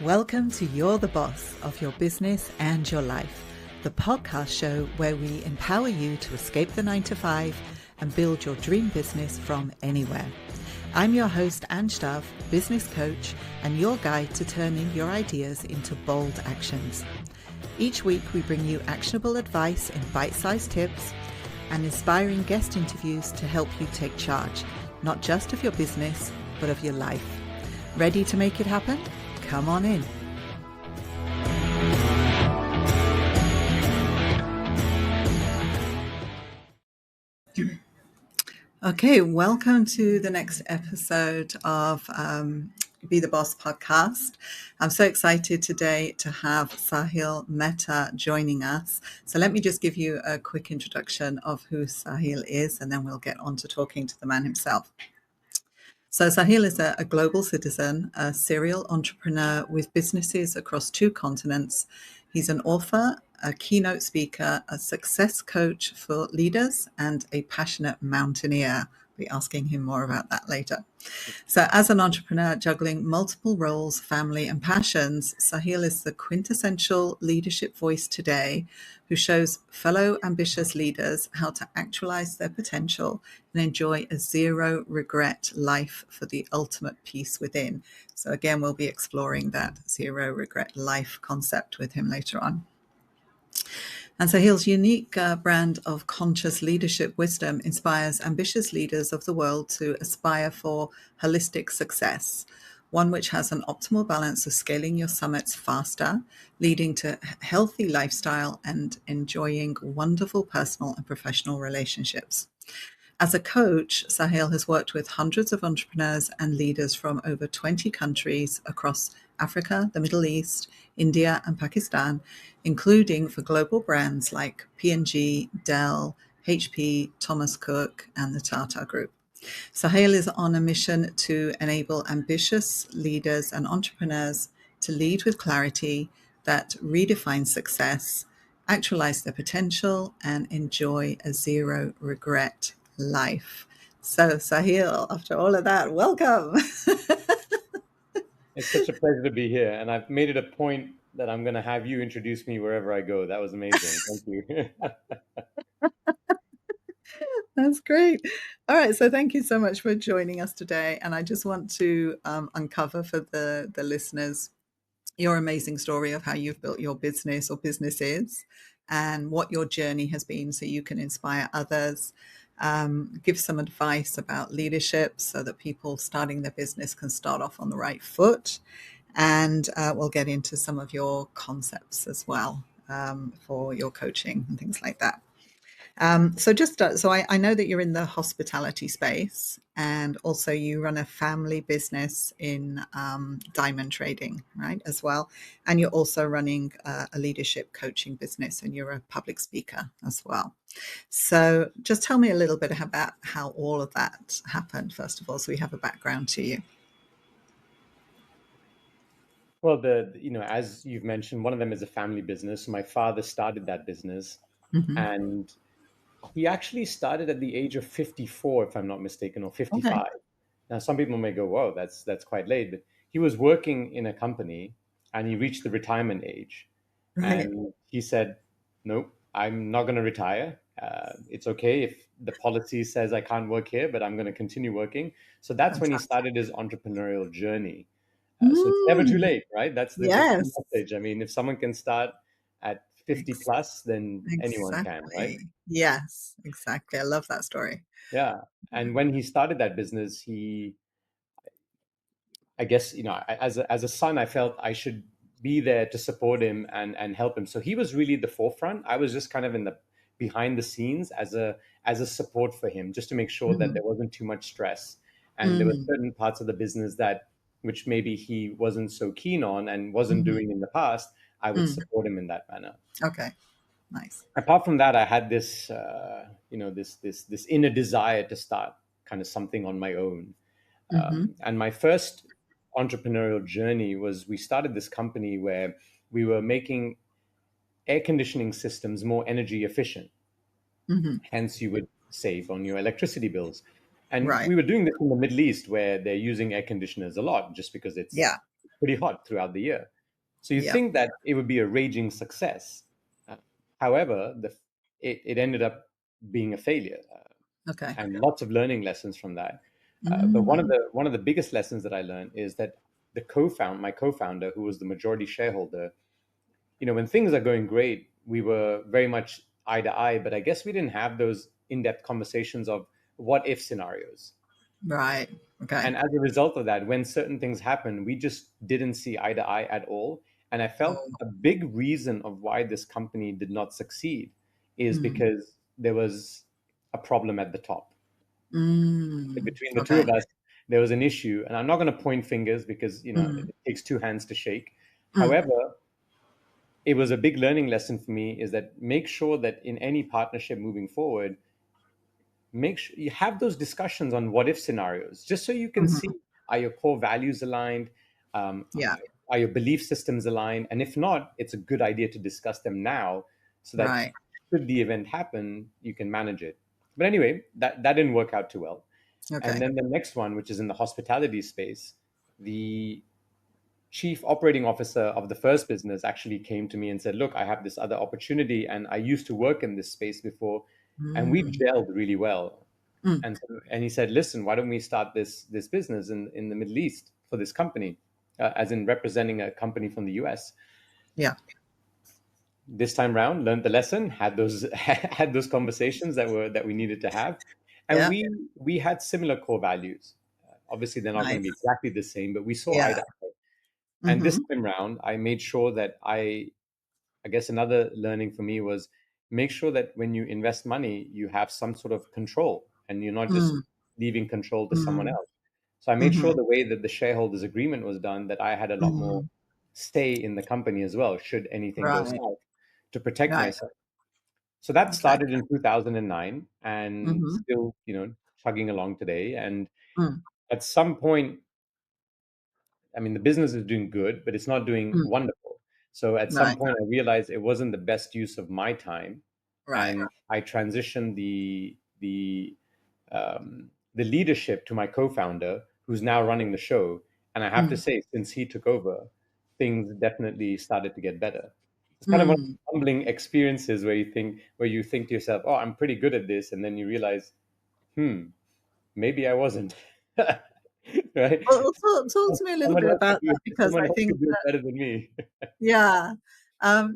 Welcome to You're the Boss of Your Business and Your Life, the podcast show where we empower you to escape the 9 to 5 and build your dream business from anywhere. I'm your host, Ange, business coach, and your guide to turning your ideas into bold actions. Each week, we bring you actionable advice in bite-sized tips and inspiring guest interviews to help you take charge, not just of your business, but of your life. Ready to make it happen? Come on in. Okay, welcome to the next episode of Be the Boss podcast. I'm so excited today to have Saahil Mehta joining us. So let me just give you a quick introduction of who Saahil is, and then we'll get on to talking to the man himself. So Saahil is a global citizen, a serial entrepreneur with businesses across 2 continents. He's an author, a keynote speaker, a success coach for leaders, and a passionate mountaineer. I'll be asking him more about that later. So as an entrepreneur juggling multiple roles, family and passions, Saahil is the quintessential leadership voice today who shows fellow ambitious leaders how to actualize their potential and enjoy a zero regret life for the ultimate peace within. So again, we'll be exploring that zero regret life concept with him later on. And Sahil's unique brand of conscious leadership wisdom inspires ambitious leaders of the world to aspire for holistic success, one which has an optimal balance of scaling your summits faster, leading to healthy lifestyle and enjoying wonderful personal and professional relationships. As a coach, Saahil has worked with hundreds of entrepreneurs and leaders from over 20 countries across Africa, the Middle East, India, and Pakistan, including for global brands like P&G, Dell, HP, Thomas Cook, and the Tata Group. Saahil is on a mission to enable ambitious leaders and entrepreneurs to lead with clarity that redefines success, actualize their potential, and enjoy a zero regret life. So Saahil, after all of that, welcome. It's such a pleasure to be here. And I've made it a point that I'm going to have you introduce me wherever I go. That was amazing. Thank you. That's great. All right. So thank you so much for joining us today. And I just want to uncover for the listeners your amazing story of how you've built your business or businesses and what your journey has been so you can inspire others. Give some advice about leadership so that people starting their business can start off on the right foot. And we'll get into some of your concepts as well for your coaching and things like that. So I know that you're in the hospitality space and also you run a family business in diamond trading, right, as well. And you're also running a leadership coaching business and you're a public speaker as well. So just tell me a little bit about how all of that happened, first of all, so we have a background to you. Well, as you've mentioned, one of them is a family business. My father started that business, Mm-hmm. and he actually started at the age of 54, if I'm not mistaken, or Okay. 55. Now, some people may go, "Whoa, that's quite late," but he was working in a company, and he reached the retirement age, Right. and he said, "Nope, I'm not going to retire. It's okay if the policy says I can't work here, but I'm going to continue working." So that's when he Fantastic. started his entrepreneurial journey. So it's never too Mm, late, right? That's the key yes, message. I mean, if someone can start at 50 ex- plus, then anyone can, right? exactly. Yes, exactly. I love that story. Yeah. And when he started that business, I guess, as a son, I felt I should be there to support him and help him. So he was really the forefront. I was just kind of in the behind the scenes as a support for him, just to make sure that Mm, there wasn't too much stress. And there were mm, certain parts of the business that which maybe he wasn't so keen on and wasn't mhm, doing in the past. I would mm. support him in that manner. Okay, nice. Apart from that, I had this, this inner desire to start kind of something on my own. Hmm. And my first entrepreneurial journey was we started this company where we were making air conditioning systems more energy efficient. Hmm. Hence, you would save on your electricity bills. And Right. we were doing this in the Middle East where they're using air conditioners a lot just because it's Yeah. pretty hot throughout the year. So you Yeah. think that it would be a raging success. Uh, However, it ended up being a failure, Okay. and lots of learning lessons from that. But Mm. one of the biggest lessons that I learned is that my co-founder, who was the majority shareholder, when things are going great, we were very much eye to eye. But I guess we didn't have those in-depth conversations of what if scenarios. Right. Okay. And as a result of that, when certain things happened, we just didn't see eye to eye at all. And I felt Mm. a big reason of why this company did not succeed is Mm. because there was a problem at the top. Mm. Between the two Okay. of us, there was an issue. And I'm not going to point fingers because, Mm. it takes two hands to shake. Mm. However, it was a big learning lesson for me is that make sure that in any partnership moving forward, make sure you have those discussions on what if scenarios just so you can see, Mhm. are your core values aligned, um, Yeah. are your belief systems aligned, and if not, it's a good idea to discuss them now so that Right. should the event happen you can manage it. But anyway, that didn't work out too well. And Okay. then the next one, which is in the hospitality space, the chief operating officer of the first business actually came to me and said, look, I have this other opportunity and I used to work in this space before, and we've Mm. gelled really well. Mm. And he said, listen, why don't we start this business in the Middle East for this company, as in representing a company from the US. Yeah. This time round, learned the lesson, had those had those conversations that we needed to have, and Yeah. we had similar core values. Obviously, they're not going to be Nice. exactly the same, but we saw eye Yeah. to eye. And this Mhm. time round, I made sure that I guess another learning for me was make sure that when you invest money, you have some sort of control and you're not just Mm. leaving control to someone Mm. else. So I made sure Mhm. the way that the shareholders agreement was done, that I had a lot more Mm. stay in the company as well, should anything go Right. south, to protect Right. myself. So that Okay. started in 2009 and Mhm. still, chugging along today. And Mm. at some point, I mean, the business is doing good, but it's not doing Mm. wonderful. So at some Right. point, I realized it wasn't the best use of my time, Right. and I transitioned the leadership to my co-founder, who's now running the show. And I have to Mm. say, since he took over, things definitely started to get better. It's kind of one of Mm. the humbling experiences where you think to yourself, "Oh, I'm pretty good at this," and then you realize, maybe I wasn't. Right? Well, talk to me a little Someone bit else could about do that it. because Someone I else think could do it that, better than me. yeah,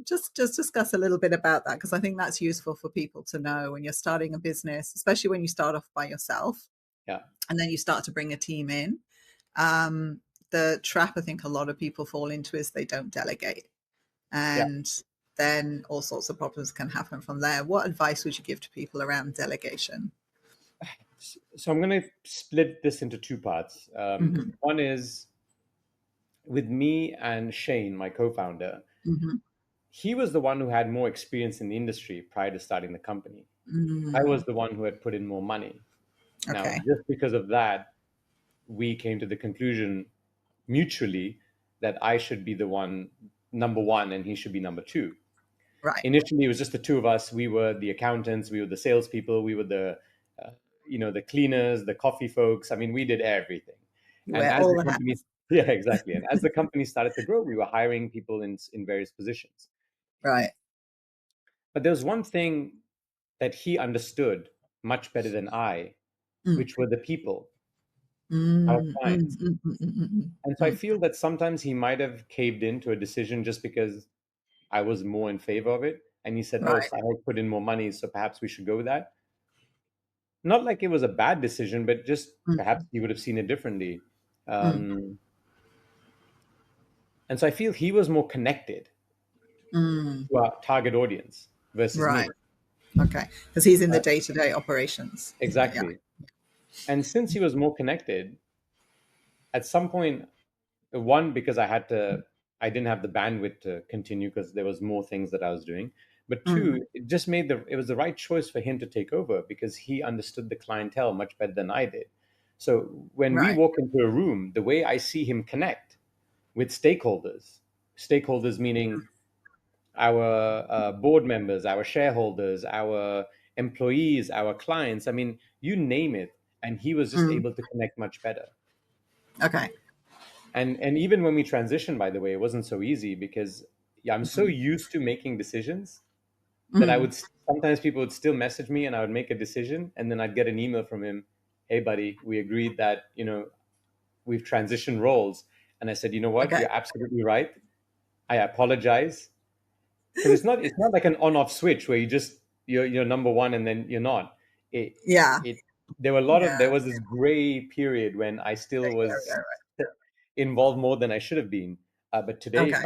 just discuss a little bit about that because I think that's useful for people to know when you're starting a business, especially when you start off by yourself Yeah, and then you start to bring a team in. Um, the trap I think a lot of people fall into is they don't delegate, yeah. and then all sorts of problems can happen from there. What advice would you give to people around delegation? So I'm going to split this into two parts. Hmm. One is with me and Shane, my co-founder. Hmm. He was the one who had more experience in the industry prior to starting the company. I was Mm. the one who had put in more money. Now, Okay. just because of that, we came to the conclusion mutually that I should be the one number one and he should be number two. Right. Initially, it was just the two of us. We were the accountants, we were the salespeople, we were uh, the cleaners, the coffee folks. I mean, we did everything. You And wear as all the the company, hats. yeah, exactly. And as the company started to grow, we were hiring people in various positions. Right. But there was one thing that he understood much better than I, Mm. which were the people, our Mm. Mm. clients. Mm. Mm. Mm. Mm. And so I Mm. feel that sometimes he might have caved into a decision just because I was more in favor of it. And he said, "Oh, Right. Sahil put in more money, so perhaps we should go with that." Not like it was a bad decision, but just perhaps Mm. he would have seen it differently. Mm. Um, and so I feel he was more connected Mm. to our target audience versus Right. me. Okay. Because he's in the Uh, day-to-day operations. Yeah. exactly. And since he was more connected, at some point, one, because I didn't have the bandwidth to continue because there was more things that I was doing. But Mm. two, it was the right choice for him to take over because he understood the clientele much better than I did. So when we Right. walk into a room, the way I see him connect with stakeholders meaning our board members, our shareholders, our employees, our clients. I mean, you name it, and he was just Mm. able to connect much better. Okay. And even when we transitioned, by the way, it wasn't so easy because, yeah, I'm so Mm. used to making decisions that I Mm. would sometimes people would still message me and I would make a decision and then I'd get an email from him, "Hey buddy, we agreed that, we've transitioned roles." And I said, "You know what? Okay. You're absolutely right. I apologize." Because it's not like an on-off switch where you're number one and then you're not. It Yeah. it there Yeah. was this gray period when I still Yeah. was involved more than I should have been. But Yeah. today, Okay.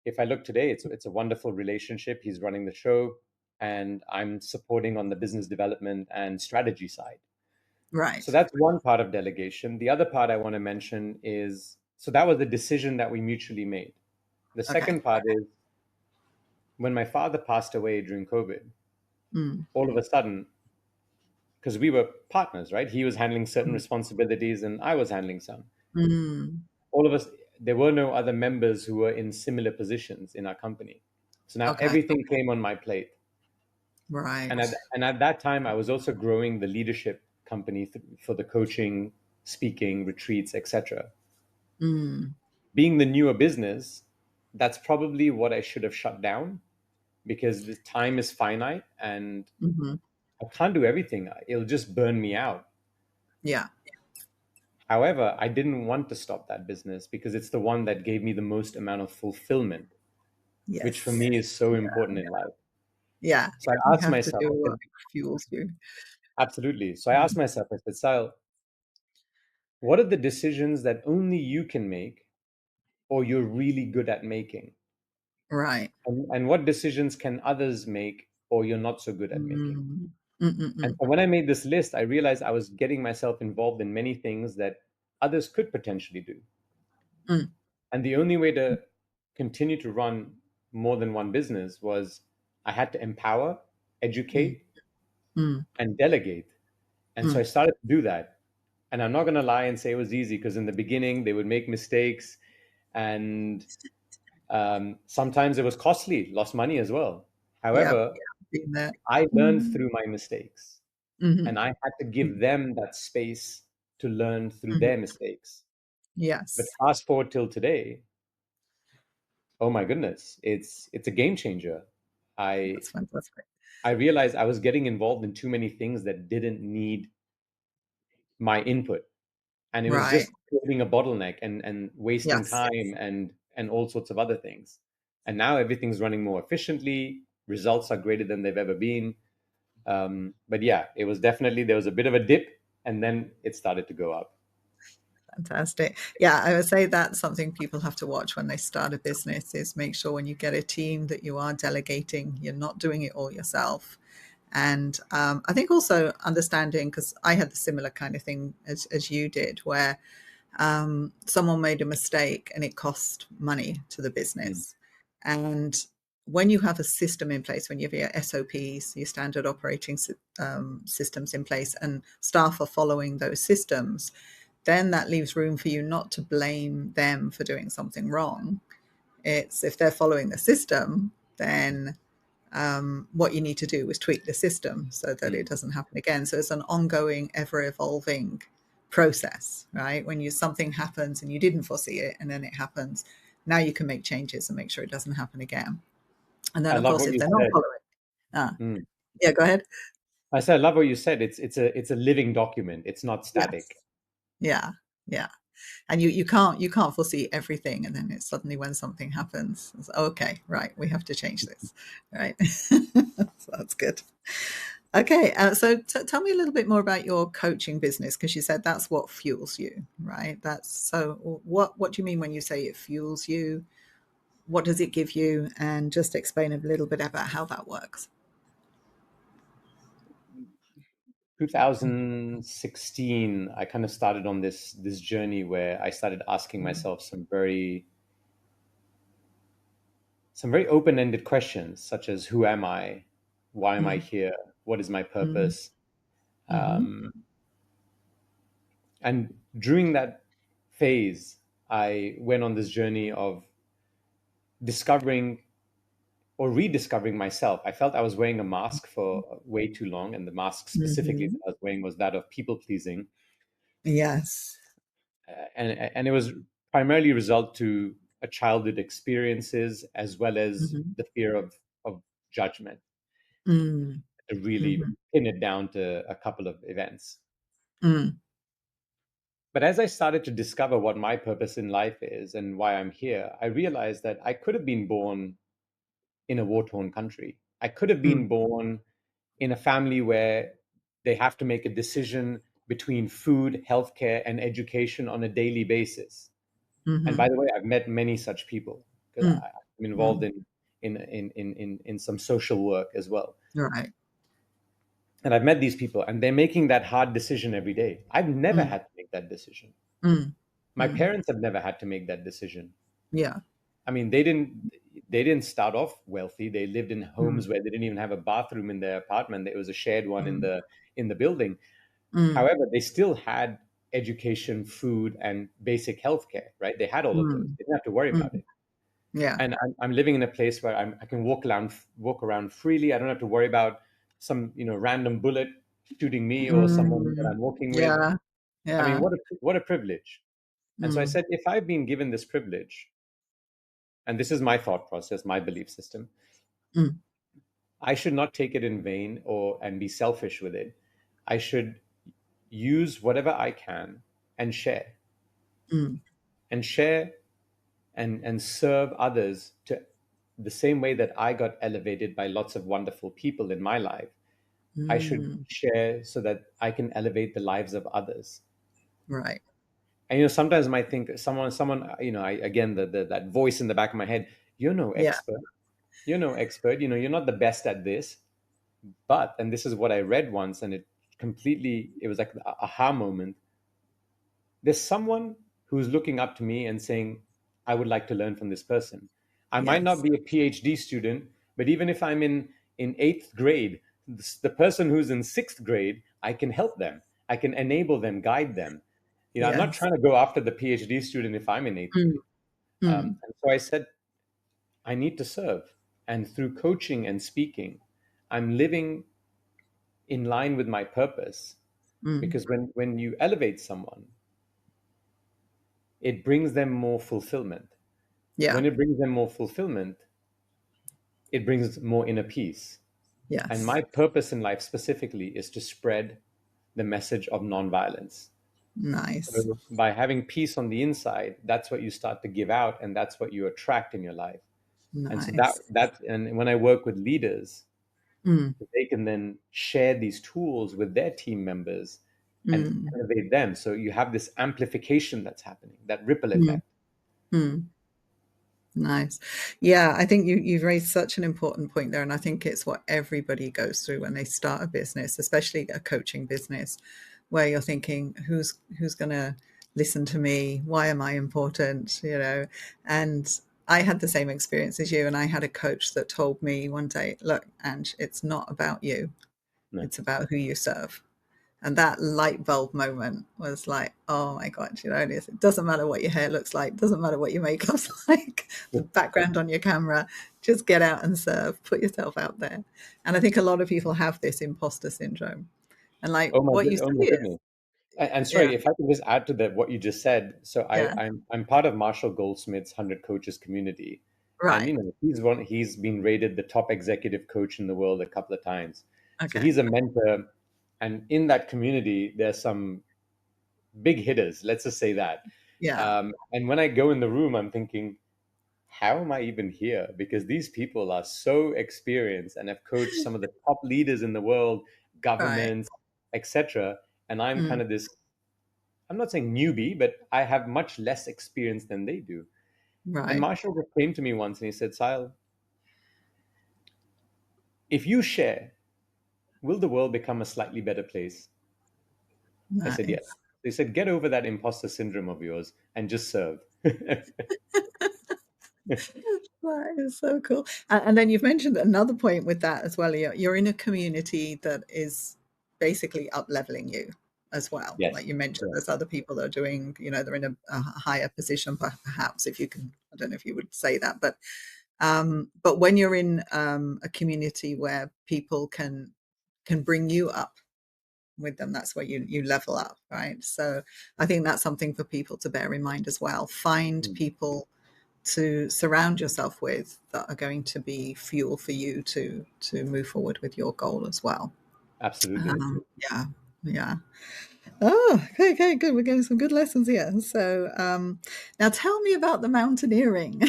if I look today, it's a wonderful relationship. He's running the show, and I'm supporting on the business development and strategy side. So Right. that's one part of delegation. The other part I want to mention is, so that was the decision that we mutually made. The Okay. second part is when my father passed away during COVID, Mm. all of a sudden, because we were partners, right? He was handling certain Mm. responsibilities and I was handling some. Mm. All of us, there were no other members who were in similar positions in our company. So now Okay. everything came on my plate. And Right. at that time, I was also growing the leadership company for the coaching, speaking, retreats, etc. Mm. Being the newer business, that's probably what I should have shut down because the time is finite and Hmm. I can't do everything. It'll just burn me out. Yeah. However, I didn't want to stop that business because it's the one that gave me the most amount of fulfillment, which for Yes. me is so important in life. Yeah. So I You asked have to myself, do I what said, fuels you. absolutely. So I asked Mm. myself, I said, Sal, what are the decisions that only you can make or you're really good at making? Right. And what decisions can others make or you're not so good at making? Mm. And Mm-mm-mm. so when I made this list, I realized I was getting myself involved in many things that others could potentially do. Mm. And the only way to continue to run more than one business was I had to empower, Mm. educate, Mm. and delegate. And so I Mm. started to do that. And I'm not going to lie and say it was easy because in the beginning they would make mistakes and sometimes it was costly, lost money as well. Yeah. However, Been there. I learned Mm. through my mistakes Hmm. and I had to give them that space to learn through Mm. their mistakes. But Yes. fast forward till today, oh my goodness, it's a game changer. I That's fantastic. I realized I was getting involved in too many things that didn't need my input. And it was Right. just creating a bottleneck and wasting Yes. time and all sorts of other things. And now everything's running more efficiently. Results are greater than they've ever been. But yeah, it was definitely there was a bit of a dip, and then it started to go up. Fantastic. Yeah, I would say that's something people have to watch when they start a business is make sure when you get a team that you are delegating, you're not doing it all yourself. And I think also understanding, because I had the similar kind of thing as you did, where someone made a mistake and it cost money to the Mm, business. And when you have a system in place, when you have your SOPs, your standard operating systems in place, and staff are following those systems, then that leaves room for you not to blame them for doing something wrong. It's if they're following the system, then what you need to do is tweak the system so that it mm. doesn't happen again. So it's an ongoing, ever evolving process, right? When you something happens and you didn't foresee it, and then it happens, now you can make changes and make sure it doesn't happen again. And then, I of love course, what if you they're not said. following, ah, Mm. yeah, go ahead. I said I love what you said. It's a living document. It's not static. Yes, yeah, yeah. And you can't foresee everything, and then it's suddenly when something happens, it's, okay, right, we have to change this, right? So that's good. Okay, so tell me a little bit more about your coaching business because you said that's what fuels you, right? That's so. What do you mean when you say it fuels you? What does it give you? And just explain a little bit about how that works. 2016, I kind of started on this journey where I started asking Mm. myself some very open-ended questions, such as who am I, why am I Mm. here, what is my Mm. purpose, Mm-hmm. um, and during that phase, I went on this journey of discovering or rediscovering myself. I felt I was wearing a mask for way too long, and the mask specifically Mm-hmm. that I was wearing was that of people pleasing. Yes. And it was primarily result to a childhood experiences as well as Mhm. the fear of judgment, Mm. to really Mhm. pin it down to a couple of events. Mm. But as I started to discover what my purpose in life is and why I'm here, I realized that I could have been born in a war torn country. I could have Mm. been born in a family where they have to make a decision between food, healthcare, and education on a daily basis. And by Mhm. the way, I've met many such people because Mm. I'm involved Mm. in some social work as well. Right. And I've met these people, and they're making that hard decision every day. I've never Mm. had to make that decision. Mm. My Mm. parents have never had to make that decision. Yeah. I mean, they didn't start off wealthy. They lived in Mm. homes where they didn't even have a bathroom in their apartment. It was a shared one in Mm. the building. Mm. However, they still had education, food, and basic healthcare, right? They had all of those. Mm. They didn't have to worry about Mm. it. Yeah. And I'm living in a place where I can walk around freely. I don't have to worry about some random bullet shooting me or someone that Mm. I'm walking with. Yeah. I mean, Yeah. what a privilege. And so I Mm. said, if I've been given this privilege, and this is my thought process, my belief system, Mm. I should not take it in vain and be selfish with it. I should use whatever I can and share Mm. and share and serve others to the same way that I got elevated by lots of wonderful people in my life. I should Mm. share so that I can elevate the lives of others. Right. And sometimes I might think someone, again, that voice in the back of my head, you're no Yeah. expert. You're no expert. You're not the best at this. But, and this is what I read once, and it was like an aha moment. There's someone who's looking up to me and saying, I would like to learn from this person. I might not Yes. be a PhD student, but even if I'm in eighth grade, the person who's in sixth grade, I can help them. I can enable them, guide them. I'm not Yes. trying to go after the PhD student if I'm in eighth Mm. grade. Mm. And so I said, I need to serve. And through coaching and speaking, I'm living in line with my purpose. Mm. Because when you elevate someone, it brings them more fulfillment. Yeah. When it brings them more fulfillment, it brings more inner peace. And Yes. my purpose in life specifically is to spread the message of nonviolence. Nice. So by having peace on the inside, that's what you start to give out, and that's what you attract in your life. And so Nice. and when I work with leaders, Mm. they can then share these tools with their team members and Mm. elevate them. So you have this amplification that's happening, that ripple Mm. effect. Mm. Nice. Yeah, I think you've raised such an important point there. And I think it's what everybody goes through when they start a business, especially a coaching business, where you're thinking, who's gonna listen to me? Why am I important? And I had the same experience as you, and I had a coach that told me one day, look, Ange, it's not about you, No. it's about who you serve. And that light bulb moment was like, oh my God, it doesn't matter what your hair looks like, doesn't matter what your makeup's like, the background on your camera, just get out and serve, put yourself out there. And I think a lot of people have this imposter syndrome. And like what you Oh say my is, goodness. And yeah, sorry, if I can just add to that what you just said. So yeah, I'm part of Marshall Goldsmith's 100 Coaches community, and right, he's been rated the top executive coach in the world a couple of times. So okay, he's a mentor, and in that community, there's some big hitters. Let's just say that. yeah, And when I go in the room, I'm thinking, how am I even here? Because these people are so experienced and have coached some of the top leaders in the world, right, governments, etc. And I'm mm, kind of this, I'm not saying newbie, but I have much less experience than they do. And right, Marshall just came to me once and he said, Sahil, if you share, will the world become a slightly better place? I said, yes. nice. They said, get over that imposter syndrome of yours and just serve. That is so cool. And then you've mentioned another point with that as well. You're in a community that is basically up leveling you as well. Yes. Like you mentioned, Correct. there's other people that are doing, they're in a higher position, perhaps, if you can, I don't know if you would say that, but when you're in a community where people can bring you up, with them, that's where you level up, right? So I think that's something for people to bear in mind as well. Find Mm. people to surround yourself with that are going to be fuel for you to move forward with your goal as well. Absolutely. Yeah, yeah. Oh, okay, okay, good. We're getting some good lessons here. So, now tell me about the mountaineering.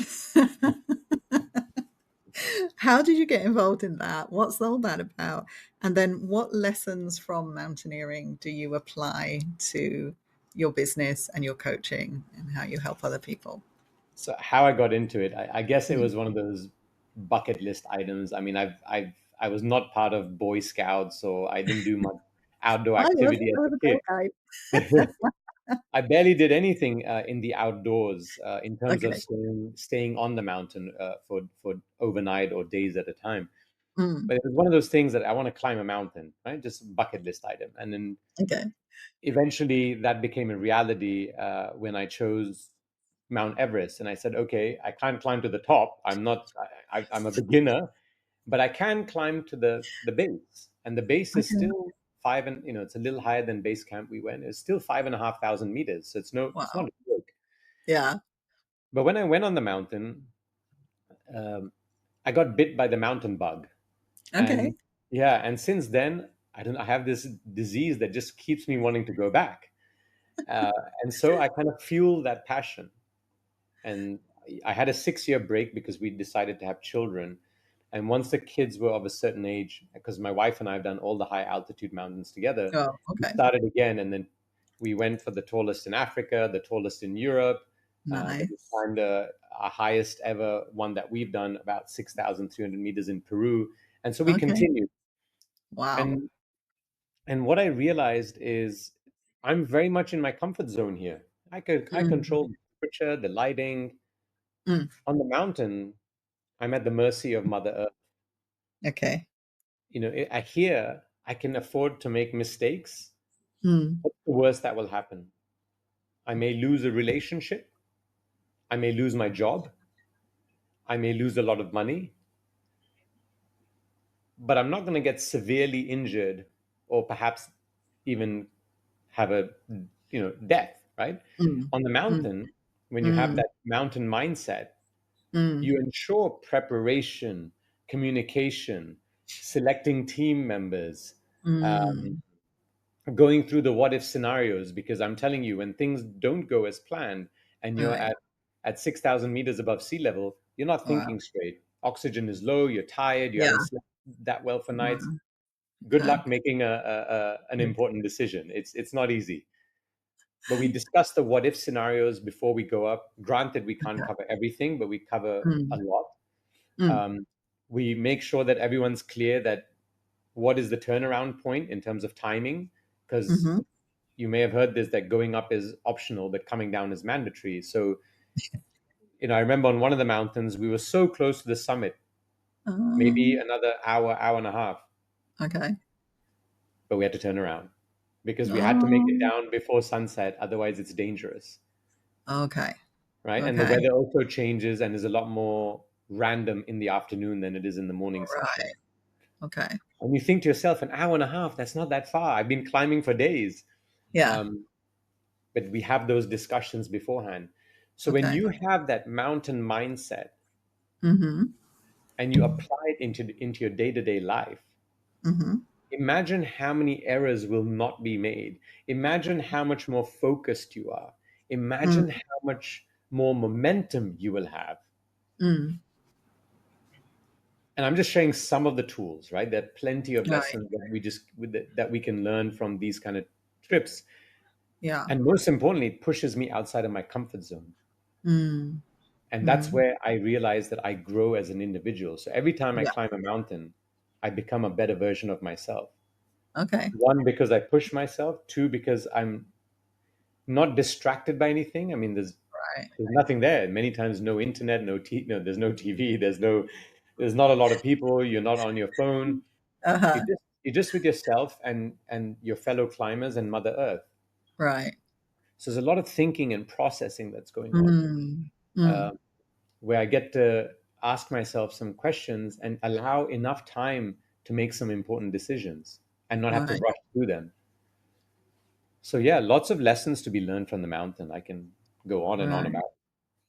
How did you get involved in that? What's all that about? And then, what lessons from mountaineering do you apply to your business and your coaching and how you help other people? So how I got into it, I guess it Mm. was one of those bucket list items. I mean, I was not part of Boy Scouts, so I didn't do much outdoor I activity as was a a kid. tour guide. I barely did anything in the outdoors in terms of Okay. staying on the mountain for overnight or days at a time. Mm. But it was one of those things that I want to climb a mountain, right? Just bucket list item. And then Okay. eventually that became a reality when I chose Mount Everest. And I said, okay, I can't climb to the top. I'm not, I'm a beginner, but I can climb to the base. And the base is Okay. still it's a little higher than base camp we went. It's still 5,500 meters. So it's not Wow. a joke. Yeah. But when I went on the mountain, um, I got bit by the mountain bug. Okay. And yeah, and since then, I have this disease that just keeps me wanting to go back. Uh, and so I kind of fuel that passion. And I had a 6 year break because we decided to have children. And once the kids were of a certain age, because my wife and I have done all the high altitude mountains together, Oh, we okay. started again. And then we went for the tallest in Africa, the tallest in Europe. Then we Nice. climbed our highest ever one that we've done, about 6,300 meters in Peru. And so we Okay. continued. Wow. And and what I realized is I'm very much in my comfort zone here. I Mm. control the temperature, the lighting. Mm. On the mountain, I'm at the mercy of Mother Earth. Okay. I here I can afford to make mistakes. Mm. What's the worst that will happen? I may lose a relationship. I may lose my job. I may lose a lot of money, but I'm not going to get severely injured or perhaps even have a death, right? Mm. On the Mm. mountain, when you have Mm. that mountain mindset, Mm. you ensure preparation, communication, selecting team members, um, Mm. going through the what if scenarios. Because I'm telling you, when things don't go as planned and you're Right. at 6,000 meters above sea level, you're not Wow. thinking straight. Oxygen is low, you're tired, you Yeah. haven't slept that well for nights. Wow. Good Okay. luck making an Mm. important decision. It's not easy. But we discuss the what if scenarios before we go up. Granted, we can't Okay. cover everything, but we cover a Mm. lot. Mm. Um, we make sure that everyone's clear that what is the turnaround point in terms of timing, because Mhm. you may have heard this, that going up is optional, but coming down is mandatory. So, I remember on one of the mountains, we were so close to the summit, maybe Um, another hour, hour and a half, okay. but we had to turn around because we had to make it Um, down before sunset. Otherwise, it's dangerous, okay. right? And the Okay. weather also changes and is a lot more random in the afternoon than it is in the morning Right. section. Okay. And you think to yourself, an hour and a half, that's not that far. I've been climbing for days. Yeah. Um, but we have those discussions beforehand. So when Okay. you have that mountain mindset Mhm. and you apply it into your day-to-day life, Mhm. imagine how many errors will not be made. Imagine how much more focused you are. Mm. Imagine how much more momentum you will have. Mm. And I'm just sharing some of the tools, right? There are plenty of Right. lessons that we can learn from these kind of trips. Yeah. And most importantly, it pushes me outside of my comfort zone. Mm. And that's Mm. where I realize that I grow as an individual. So every time I Yeah. climb a mountain, I become a better version of myself. Okay. One, because I push myself. Two, because I'm not distracted by anything. I mean, Right. there's nothing there. Many times, no internet, no, there's no TV, there's not a lot of people. You're not on your phone. Uh-huh. You're just with yourself and your fellow climbers and Mother Earth. Right. So there's a lot of thinking and processing that's going on. Mm. Mm. Uh, where I get to ask myself some questions and allow enough time to make some important decisions and not have to Right. rush through them. So yeah, lots of lessons to be learned from the mountain. I can go on and on Right. about.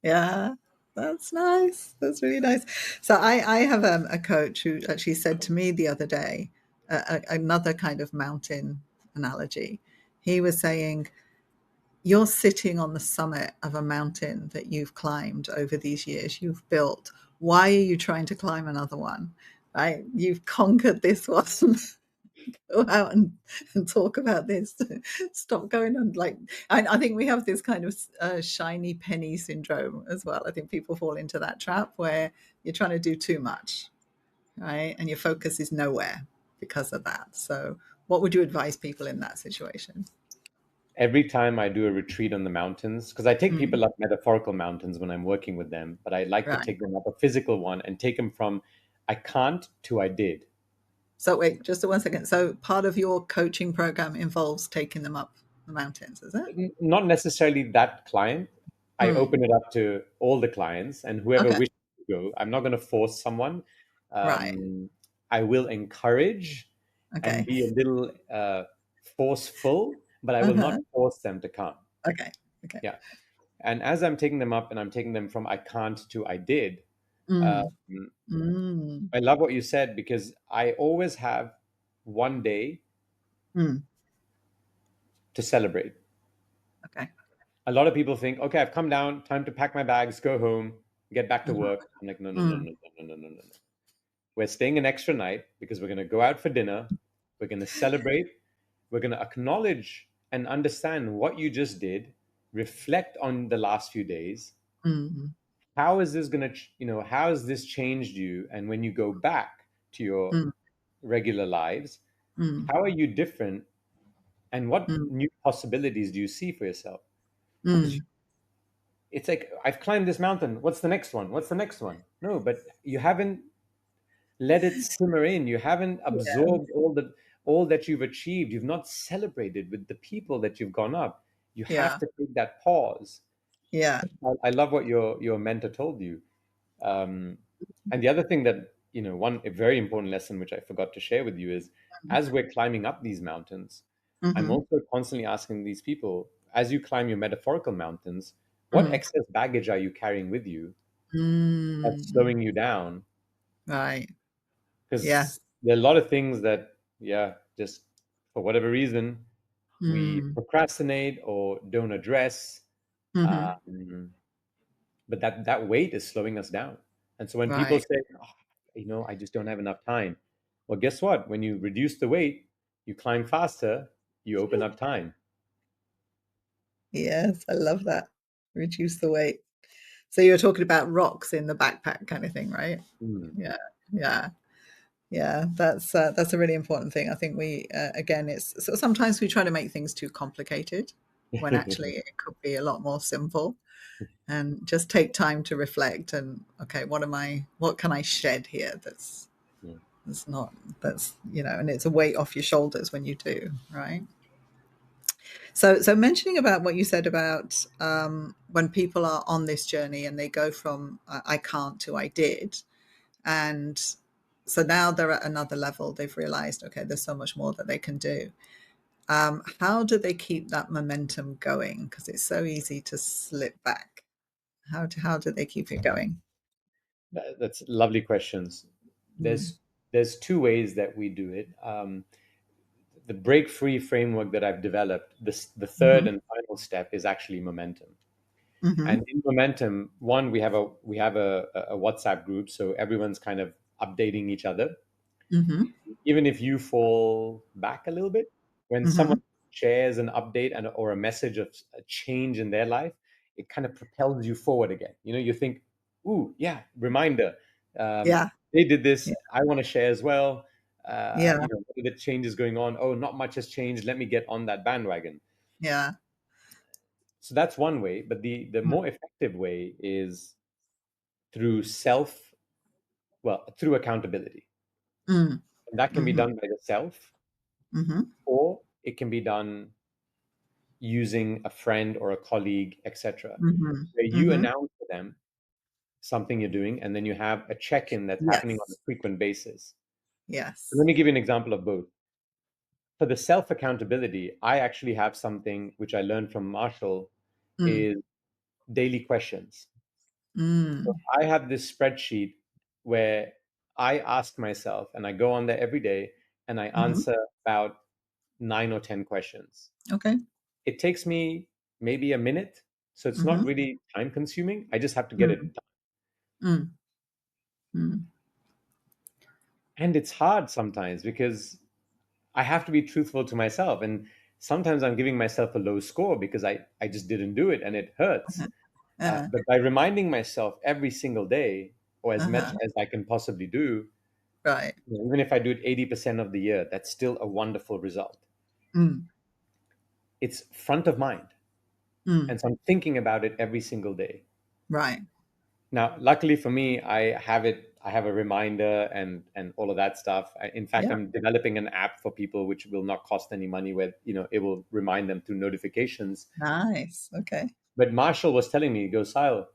Yeah, that's nice. That's really nice. So I have a coach who actually said to me the other day, another kind of mountain analogy. He was saying, you're sitting on the summit of a mountain that you've climbed over these years, you've built. Why are you trying to climb another one? Right? You've conquered this one. Go out and talk about this. Stop going on like I think we have this kind of shiny penny syndrome as well. I think people fall into that trap where you're trying to do too much, right? And your focus is nowhere because of that. So, what would you advise people in that situation? Every time I do a retreat on the mountains, because I take Mm, people up metaphorical mountains when I'm working with them, but I like to right. take them up a physical one and take them from I can't to I did. So, wait, just 1 second. So, part of your coaching program involves taking them up the mountains, is it? Not necessarily that client. I Mm, open it up to all the clients and whoever okay. wishes to go. I'm not going to force someone. Right. I will encourage and Okay. be a little forceful, but I Uh will not huh. force them to come. Okay. Okay. Yeah. And as I'm taking them up and I'm taking them from I can't to I did, um, Mm, mm, I love what you said because I always have one day mm. to celebrate. Okay. A lot of people think, okay, I've come down, time to pack my bags, go home, get back to Mhm. work. I'm like, no, no, no, Mm, no, no, no, no, no, no. We're staying an extra night because we're going to go out for dinner. We're going to celebrate. We're going to acknowledge and understand what you just did, reflect on the last few days. mm, How is this going to, how has this changed you? And when you go back to your mm, regular lives, mm, how are you different? And what mm, new possibilities do you see for yourself? Because mm. it's like I've climbed this mountain. What's the next one? What's the next one? No, but you haven't let it simmer in. You haven't Yeah, absorbed all that you've achieved. You've not celebrated with the people that you've gone up. You have yeah, to take that pause. yeah. I love what your mentor told you. Um, and the other thing that one a very important lesson which I forgot to share with you is as we're climbing up these mountains, I'm Mhm, also constantly asking these people as you climb your metaphorical mountains, what mm, excess baggage are you carrying with you that's mm. slowing you down? Right. Because Yes. there are a lot of things that, yeah, just for whatever reason, we Mm, procrastinate or don't address. mhm. Um, but that weight is slowing us down. And so when people Right. say, oh, I just don't have enough time. Well, guess what? When you reduce the weight, you climb faster, you open up time. Yes, I love that. Reduce the weight. So you were talking about rocks in the backpack kind of thing, right? Mm. Yeah, yeah. Yeah, that's a really important thing. I think we again, it's so sometimes we try to make things too complicated when actually it could be a lot more simple. And just take time to reflect and okay, what can I shed here Yeah. that's not that's and it's a weight off your shoulders when you do, right? So mentioning about what you said about when people are on this journey and they go from I can't to I did, and so now they're at another level. They've realized, okay, there's so much more that they can do. How do they keep that momentum going? Because it's so easy to slip back. How do they keep it going? That's lovely questions. Mm, There's two ways that we do it. The break free framework that I've developed, the third hmm and final step is actually momentum. hmm And in momentum, one we have a WhatsApp group, so everyone's kind of updating each other. hmm Even if you fall back a little bit, when someone hmm shares an update and or a message of a change in their life, it kind of propels you forward again. You think, "Ooh, yeah, reminder. Yeah, They did yeah, this. I want to share as well. yeah, What are the changes going on? Oh, not much has changed. Let me get on that bandwagon." yeah. So that's one way, but the more effective way is through through accountability. Mm, And that can be hmm done by the self, hmm or it can be done using a friend or a colleague, etc. hmm Where you hmm announce to them something you're doing, and then you have a check-in that's happening on a Yes, frequent basis. So let yes. me give you an example of both. for the self accountability, I actually have something which I learned from Marshall Mm. is daily questions. So Mm. I have this spreadsheet where I ask myself, and I go on there every day, and I Mhm. answer about 9 or 10 questions. Okay. It takes me maybe a minute, so it's not Mhm. really time consuming. I just have to get it Mm. done. Mm. Mm. And it's hard sometimes because I have to be truthful to myself. And sometimes I'm giving myself a low score because I just didn't do it and it hurts. Uh-huh. Uh, But by reminding myself every single day, or as much uh-huh. as I can possibly do, Right. even if I do it 80% of the year, that's still a wonderful result. Mm. It's front of mind. Mm. And so I'm thinking about it every single day. Right. Now, luckily for me, I have it. I have a reminder and all of that stuff. In fact, Yeah. I'm developing an app for people which will not cost any money, where it will remind them through notifications. Nice. Okay. But Marshall was telling me, he goes, Sile,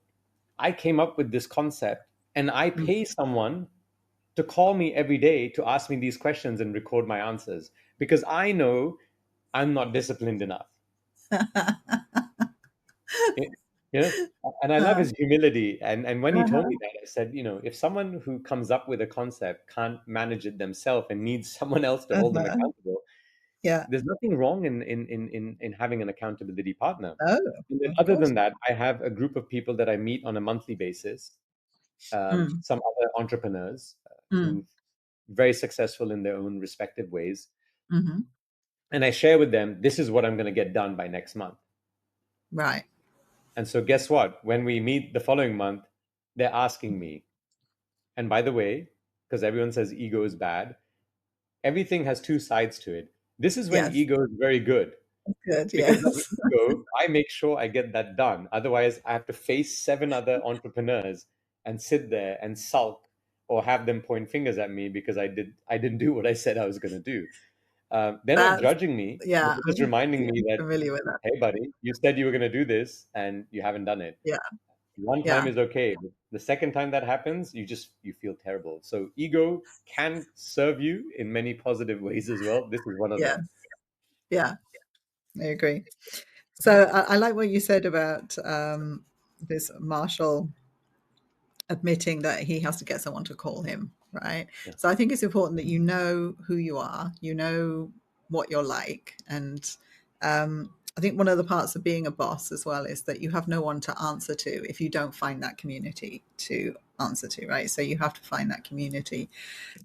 I came up with this concept, and I Mm. pay someone to call me every day to ask me these questions and record my answers because I know I'm not disciplined enough. you know and I love Uh, his humility, and when he told uh-huh. me that, I said, if someone who comes up with a concept can't manage it themselves and needs someone else to hold them Uh-huh. accountable, Yeah. there's nothing wrong in having an accountability partner. Oh, And then of other course. than that, I have a group of people that I meet on a monthly basis, Mm. some other entrepreneurs Mm. who very successful in their own respective ways, Mhm. and I share with them, this is what I'm going to get done by next month. Right. And so guess what, when we meet the following month, they're asking me, and by the way, because everyone says ego is bad, everything has two sides to it. This is when Yes. ego is very good, Good. because as an Yes. ego, I make sure I get that done. Otherwise, I have to face 7 other entrepreneurs and sit there and sulk or have them point fingers at me because I didn't do what I said I was going to do. They're not That's judging me, but yeah. they're just reminding Yeah. me that, Familiar with that. hey, buddy, you said you were going to do this and you haven't done it. Yeah. One time Yeah. is okay, but the second time that happens, you feel terrible. So ego can serve you in many positive ways as well. This is one of Yes. them. Yeah. I agree. So I like what you said about this Marshall admitting that he has to get someone to call him, right? Yeah. So I think it's important that you know who you are, you know what you're like. And I think one of the parts of being a boss as well is that you have no one to answer to if you don't find that community to answer to, right? So you have to find that community.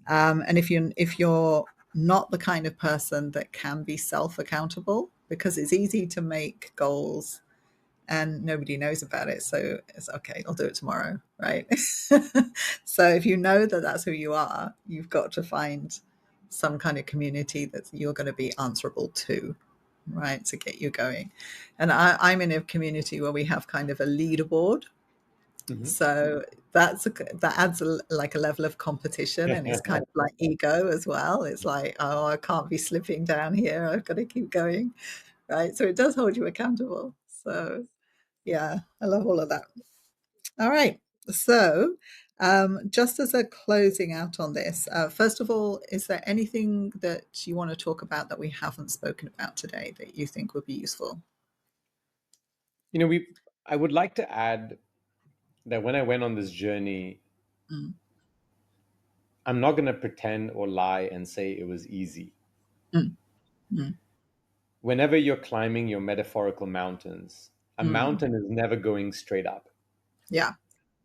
And if you're not the kind of person that can be self accountable, because it's easy to make goals and nobody knows about it. So it's okay, I'll do it tomorrow, right? So if you know that that's who you are, you've got to find some kind of community that you're going to be answerable to, right, to get you going. And I'm in a community where we have kind of a leaderboard. Hmm. So that adds like a level of competition, and it's kind of like ego as well. It's like, oh, I can't be slipping down here. I've got to keep going, right? So it does hold you accountable. So yeah, I love all of that. All right. So, just as a closing out on this, first of all, is there anything that you want to talk about that we haven't spoken about today that you think would be useful? we I would like to add that when I went on this journey, Mm. I'm not going to pretend or lie and say it was easy. Mm. Mm. Whenever you're climbing your metaphorical mountains, a Mm. mountain is never going straight up. Yeah.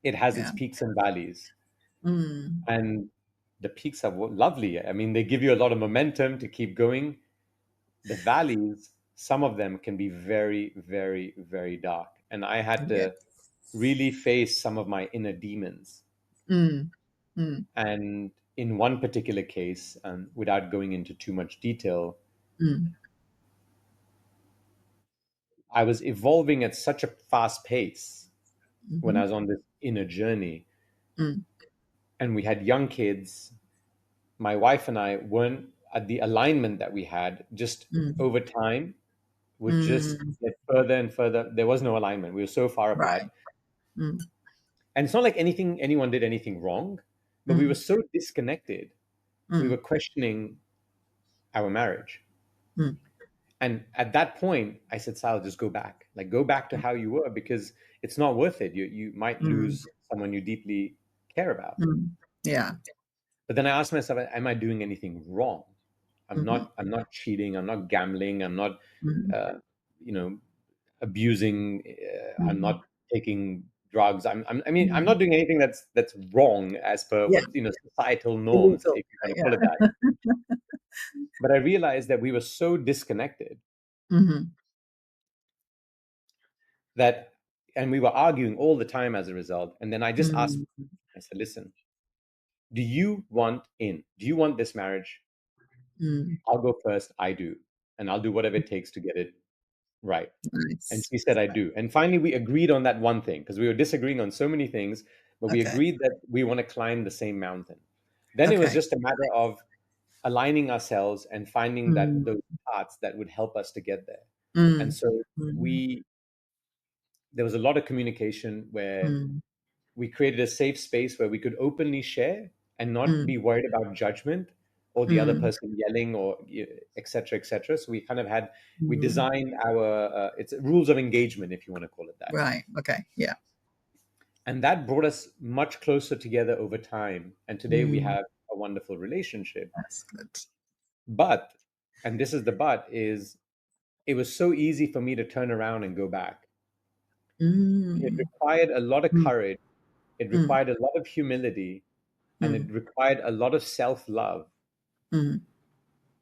It has its Yeah. peaks and valleys. Mm. And the peaks are lovely. I mean, they give you a lot of momentum to keep going. The valleys, some of them can be very, very, very dark. And I had Yeah. to really face some of my inner demons. Mm. Mm. And in one particular case, and without going into too much detail, Mm. I was evolving at such a fast pace when I Mhm. was on this inner journey. Mm. And we had young kids. My wife and I weren't at the alignment that we had, just Mm. over time would just Mm. get further and further. There was no alignment. We were so far apart. Right. Mm. And it's not like anyone did anything wrong, but we were Mm. so disconnected. We were Mm. questioning our marriage. Mm, And at that point, I said, Sal, just go back. Like, go back to how you were, because it's not worth it. You might mm, lose someone you deeply care about. mm. Yeah. But then I asked myself, am I doing anything wrong? Mhm, I'm not cheating. I'm not gambling. I'm not, mm, uh, you know, abusing. I'm mm, not taking drugs. I mean, I'm mm. not doing anything that's wrong as per Yeah, what, societal norms, illegal. if you want to call it Yeah. that. But I realized that we were so disconnected Mhm, that, and we were arguing all the time as a result. And then I just asked, mm, I said, listen, do you want in? Do you want this marriage? mm. I'll go first. I do. And I'll do whatever it takes to get it right. And Nice. she said, I do. And finally, we agreed on that one thing, because we were disagreeing on so many things, but we Okay. agreed that we want to climb the same mountain. Then it was Okay. just a matter of aligning ourselves and finding that Mm, those parts that would help us to get there. And mm, so mm, we, there was a lot of communication where mm, we created a safe space where we could openly share and not mm, be worried about judgment or the other mm, person yelling, or et cetera, et cetera. So we kind of had, we mm. designed our, it's rules of engagement, if you want to call it that. Right. Okay. Yeah. And that brought us much closer together over time. And today we Mm, have a wonderful relationship. that's good. But, and this is the but, is it was so easy for me to turn around and go back. It Mm, required a lot of mm, courage. It mm, required a lot of humility, and it mm, required a lot of self love mm,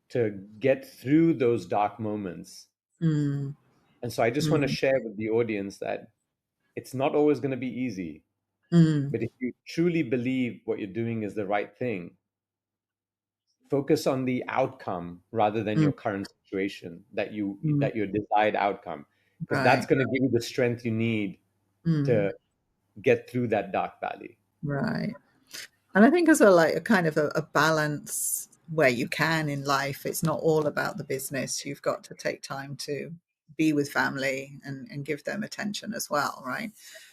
to get through those dark moments. mm, And so I just want to mm, share with the audience that it's not always going to be easy. mm, But if you truly believe what you're doing is the right thing, focus on the outcome rather than mm, your current situation, mm. that your desired outcome, because that's Right. going to give you the strength you need Mm, to get through that dark valley. right. And I think as well, like a kind of a balance where you can in life. It's not all about the business. You've got to take time to be with family and give them attention as well, right?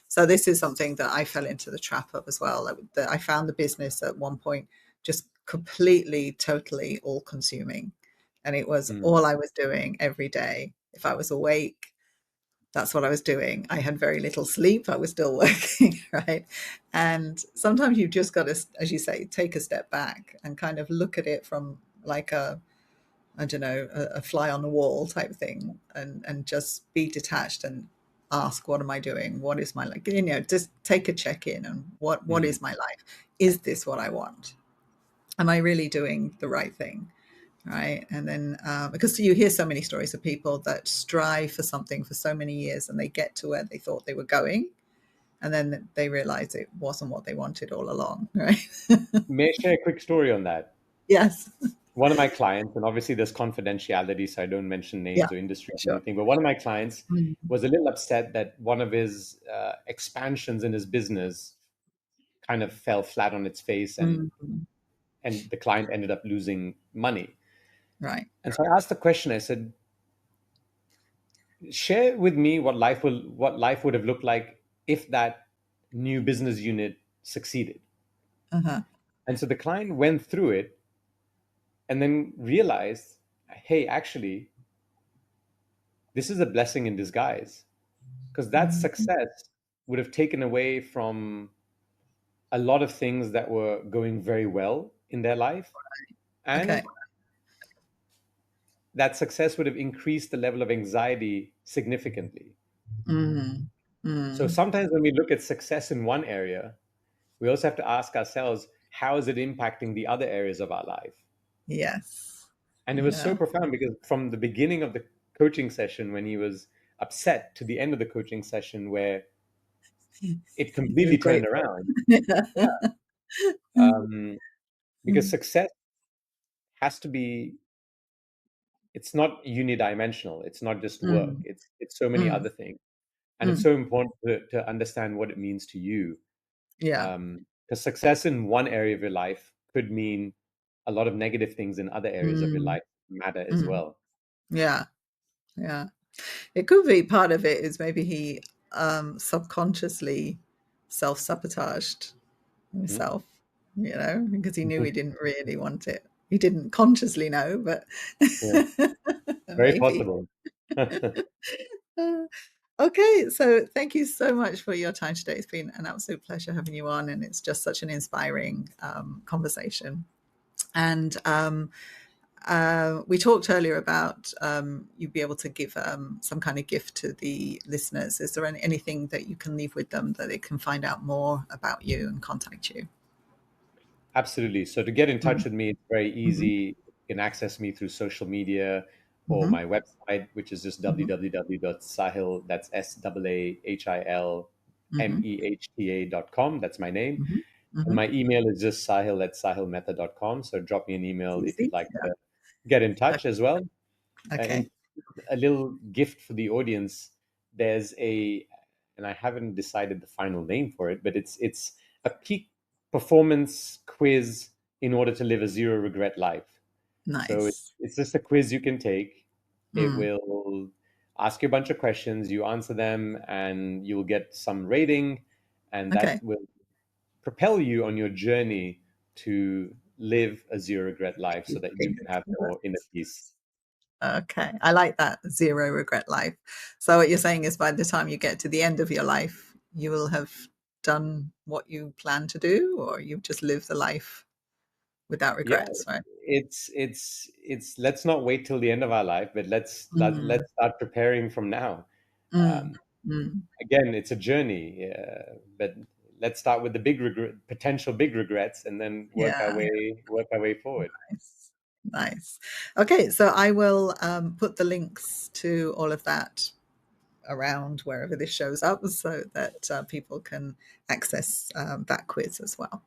So this is something that I fell into the trap of as well. That I found the business at one point just completely, totally all consuming. And it was Mm, all I was doing every day. If I was awake, that's what I was doing. I had very little sleep. I was still working, right? And sometimes you've just got to, as you say, take a step back and kind of look at it from like I don't know, a fly on the wall type thing, and just be detached and ask, what am I doing? What is my like? Just take a check in and what mm. is my life? Is this what I want? Am I really doing the right thing? Right. And then because you hear so many stories of people that strive for something for so many years and they get to where they thought they were going, and then they realize it wasn't what they wanted all along. Right. May I share a quick story on that? Yes. One of my clients, and obviously there's confidentiality, so I don't mention Yeah. names or industries or Sure. anything, but one of my clients Mm, was a little upset that one of his expansions in his business kind of fell flat on its face, mm, and the client ended up losing money. right. And so I asked the question, I said, share with me what life would have looked like if that new business unit succeeded. Uh-huh. And so the client went through it and then realized, hey, actually, this is a blessing in disguise, because that Mm, success would have taken away from a lot of things that were going very well in their life. okay. And that success would have increased the level of anxiety significantly. Mm, So mm, sometimes when we look at success in one area, we also have to ask ourselves, how is it impacting the other areas of our life? yes. And it was so Yeah. profound, because from the beginning of the coaching session, when he was upset, to the end of the coaching session, where it He was completely turned grateful. around. Yeah. Yeah. Um, because Mm, success has to be, it's not unidimensional. It's not just work. mm, It's so many mm, other things. And it's mm. so important to understand what it means to you. Yeah. Because success in one area of your life could mean a lot of negative things in other areas of your Mm, life matter as mm. well. Yeah. Yeah. It could be part of it is maybe he subconsciously self sabotaged Mhm. himself, because he knew he didn't really want it. you didn't consciously know, but Yeah, very maybe. possible. Uh, Okay, so thank you so much for your time today. It's been an absolute pleasure having you on, and it's just such an inspiring conversation. And we talked earlier about you'd be able to give some kind of gift to the listeners. Is there anything that you can leave with them that they can find out more about you and contact you? Absolutely. So to get in touch Mm-hmm. with me, it's very Mm-hmm. easy. You can access me through social media or Mm-hmm. my website, which is just Mm-hmm. www.sahil, that's SAAHILMEHTA.com. That's my name. Mm-hmm. And Mm-hmm. my email is just sahil@sahilmehta.com. So drop me an It's email if you'd easy. like Yeah. to get in touch as well. Okay. In a little gift for the audience, there's a, and I haven't decided the final name for it, but it's a peak performance quiz in order to live a zero regret life. So Nice. it's just a quiz you can take. It Mm. will ask you a bunch of questions, you answer them, and you'll get some rating, and that Okay. will propel you on your journey to live a zero regret life so that you can have more inner peace. Okay, I like that zero regret life. So what you're saying is by the time you get to the end of your life, you will have done what you plan to do, or you've just lived the life without Yeah, regrets, right? it's let's not wait till the end of our life, but Mm, let's start preparing from now. mm, Um, mm. Again, it's a journey, but let's start with the potential big regrets, and then Yeah, work our way forward. nice, nice. Okay, so I will put the links to all of that around wherever this shows up so that people can access that quiz as well.